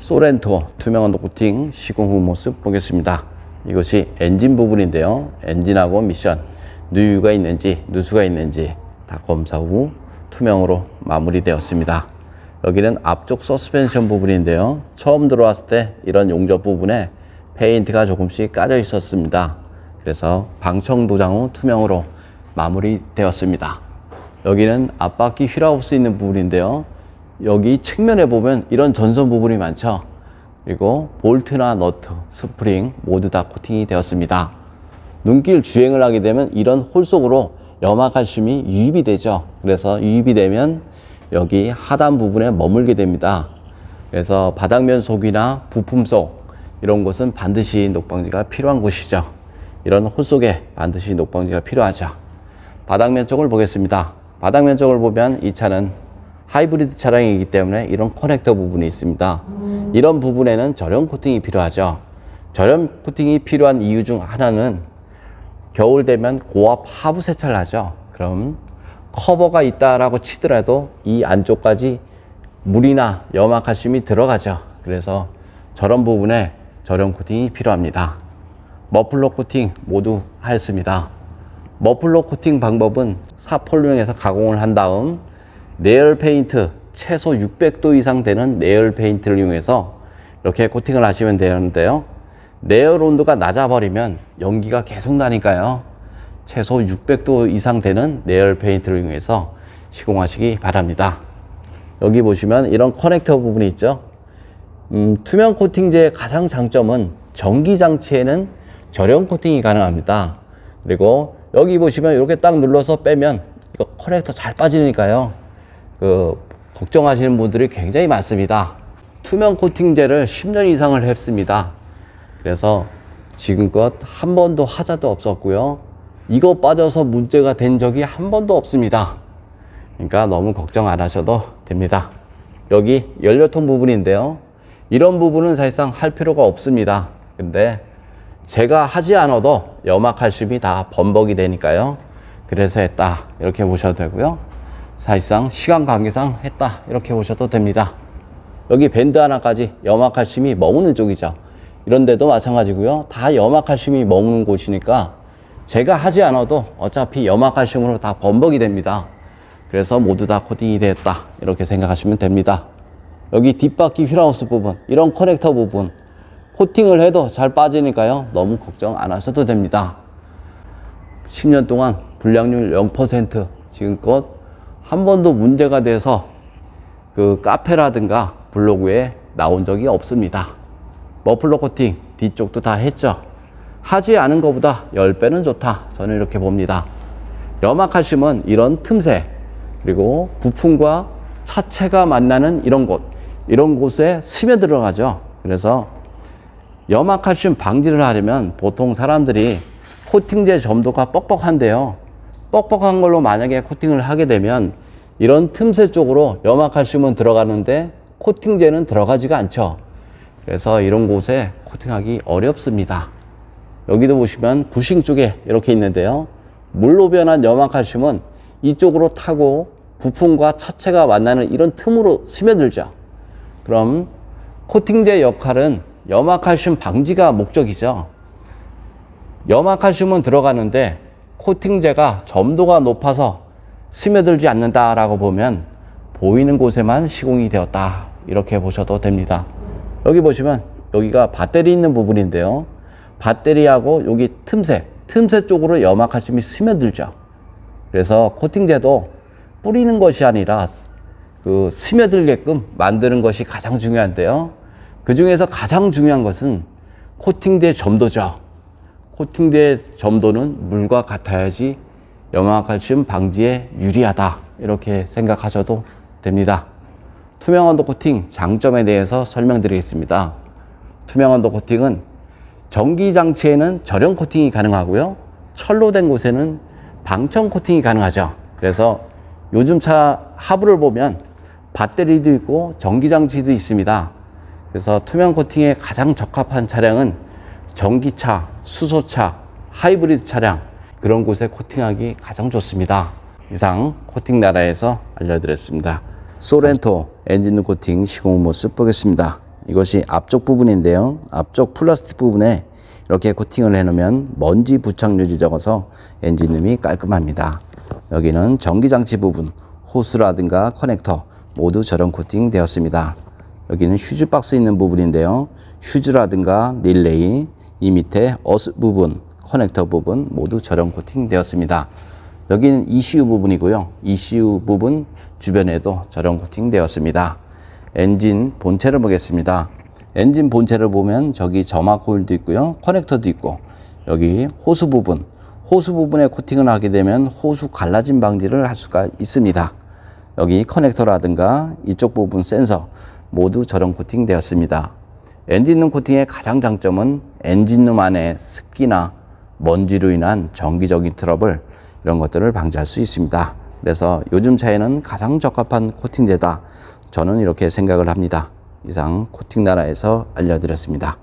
소렌토 투명 언더 코팅 시공 후 모습 보겠습니다. 이것이 엔진 부분인데요. 엔진하고 미션, 누유가 있는지 누수가 있는지 다 검사 후 투명으로 마무리되었습니다. 여기는 앞쪽 서스펜션 부분인데요. 처음 들어왔을 때 이런 용접 부분에 페인트가 조금씩 까져 있었습니다. 그래서 방청 도장 후 투명으로 마무리되었습니다. 여기는 앞바퀴 휠하우스 있는 부분인데요. 여기 측면에 보면 이런 전선 부분이 많죠. 그리고 볼트나 너트, 스프링 모두 다 코팅이 되었습니다. 눈길 주행을 하게 되면 이런 홀 속으로 염화칼슘이 유입이 되죠. 그래서 유입이 되면 여기 하단 부분에 머물게 됩니다. 그래서 바닥면 속이나 부품 속 이런 곳은 반드시 녹방지가 필요한 곳이죠. 이런 홀 속에 반드시 녹방지가 필요하죠. 바닥면 쪽을 보겠습니다. 바닥면 쪽을 보면 이 차는 하이브리드 차량이기 때문에 이런 커넥터 부분이 있습니다. 이런 부분에는 저렴 코팅이 필요하죠. 저렴 코팅이 필요한 이유 중 하나는 겨울 되면 고압 하부 세차를 하죠. 그럼 커버가 있다라고 치더라도 이 안쪽까지 물이나 염화칼슘이 들어가죠. 그래서 저런 부분에 저렴 코팅이 필요합니다. 머플러 코팅 모두 하였습니다. 머플러 코팅 방법은 사폴용에서 가공을 한 다음 내열 페인트 최소 600도 이상 되는 내열 페인트를 이용해서 이렇게 코팅을 하시면 되는데요. 내열 온도가 낮아버리면 연기가 계속 나니까요. 최소 600도 이상 되는 내열 페인트를 이용해서 시공하시기 바랍니다. 여기 보시면 이런 커넥터 부분이 있죠. 투명 코팅제의 가장 장점은 전기 장치에는 저렴 코팅이 가능합니다. 그리고 여기 보시면 이렇게 딱 눌러서 빼면 이거 커넥터 잘 빠지니까요. 걱정하시는 분들이 굉장히 많습니다. 투명 코팅제를 10년 이상을 했습니다. 그래서 지금껏 한 번도 하자도 없었고요. 이거 빠져서 문제가 된 적이 한 번도 없습니다. 그러니까 너무 걱정 안 하셔도 됩니다. 여기 연료통 부분인데요. 이런 부분은 사실상 할 필요가 없습니다. 근데 제가 하지 않아도 염화칼슘이 다 범벅이 되니까요. 그래서 했다 이렇게 보셔도 되고요. 사실상 시간 관계상 했다 이렇게 보셔도 됩니다. 여기 밴드 하나까지 염화칼슘이 머무는 쪽이죠. 이런 데도 마찬가지고요. 다 염화칼슘이 머무는 곳이니까 제가 하지 않아도 어차피 염화칼슘으로 다 범벅이 됩니다. 그래서 모두 다 코팅이 되었다 이렇게 생각하시면 됩니다. 여기 뒷바퀴 휠하우스 부분, 이런 커넥터 부분 코팅을 해도 잘 빠지니까요. 너무 걱정 안 하셔도 됩니다. 10년 동안 불량률 0%, 지금껏 한 번도 문제가 돼서 카페라든가 블로그에 나온 적이 없습니다. 머플러 코팅 뒤쪽도 다 했죠. 하지 않은 것보다 10배는 좋다. 저는 이렇게 봅니다. 염화칼슘은 이런 틈새, 그리고 부품과 차체가 만나는 이런 곳에 스며들어가죠. 그래서 염화칼슘 방지를 하려면 보통 사람들이 코팅제 점도가 뻑뻑한데요. 뻑뻑한 걸로 만약에 코팅을 하게 되면 이런 틈새 쪽으로 염화칼슘은 들어가는데 코팅제는 들어가지가 않죠. 그래서 이런 곳에 코팅하기 어렵습니다. 여기도 보시면 부싱 쪽에 이렇게 있는데요. 물로 변한 염화칼슘은 이쪽으로 타고 부품과 차체가 만나는 이런 틈으로 스며들죠. 그럼 코팅제 역할은 염화칼슘 방지가 목적이죠. 염화칼슘은 들어가는데 코팅제가 점도가 높아서 스며들지 않는다라고 보면 보이는 곳에만 시공이 되었다 이렇게 보셔도 됩니다. 여기 보시면 여기가 배터리 있는 부분인데요. 배터리하고 여기 틈새 쪽으로 염화칼슘이 스며들죠. 그래서 코팅제도 뿌리는 것이 아니라 스며들게끔 만드는 것이 가장 중요한데요. 그 중에서 가장 중요한 것은 코팅대 점도죠. 코팅대 점도는 물과 같아야지 염화칼슘 방지에 유리하다 이렇게 생각하셔도 됩니다. 투명 언더 코팅 장점에 대해서 설명드리겠습니다. 투명 언더 코팅은 전기 장치에는 저렴 코팅이 가능하고요. 철로 된 곳에는 방청 코팅이 가능하죠. 그래서 요즘 차 하부를 보면 배터리도 있고 전기 장치도 있습니다. 그래서 투명 코팅에 가장 적합한 차량은 전기차, 수소차, 하이브리드 차량 그런 곳에 코팅하기 가장 좋습니다. 이상 코팅 나라에서 알려드렸습니다. 소렌토 엔진 코팅 시공 모습 보겠습니다. 이것이 앞쪽 부분인데요. 앞쪽 플라스틱 부분에 이렇게 코팅을 해놓으면 먼지 부착률이 적어서 엔진룸이 깔끔합니다. 여기는 전기장치 부분, 호스라든가 커넥터 모두 저런 코팅 되었습니다. 여기는 휴즈 박스 있는 부분인데요. 휴즈라든가 릴레이, 이 밑에 어스 부분, 커넥터 부분 모두 저런 코팅 되었습니다. 여기는 ECU 부분이고요. ECU 부분 주변에도 저런 코팅 되었습니다. 엔진 본체를 보겠습니다. 엔진 본체를 보면 저기 점화 코일도 있고요. 커넥터도 있고 여기 호수 부분에 코팅을 하게 되면 호수 갈라짐 방지를 할 수가 있습니다. 여기 커넥터라든가 이쪽 부분 센서 모두 저런 코팅 되었습니다. 엔진룸 코팅의 가장 장점은 엔진룸 안에 습기나 먼지로 인한 정기적인 트러블 이런 것들을 방지할 수 있습니다. 그래서 요즘 차에는 가장 적합한 코팅제다. 저는 이렇게 생각을 합니다. 이상 코팅나라에서 알려드렸습니다.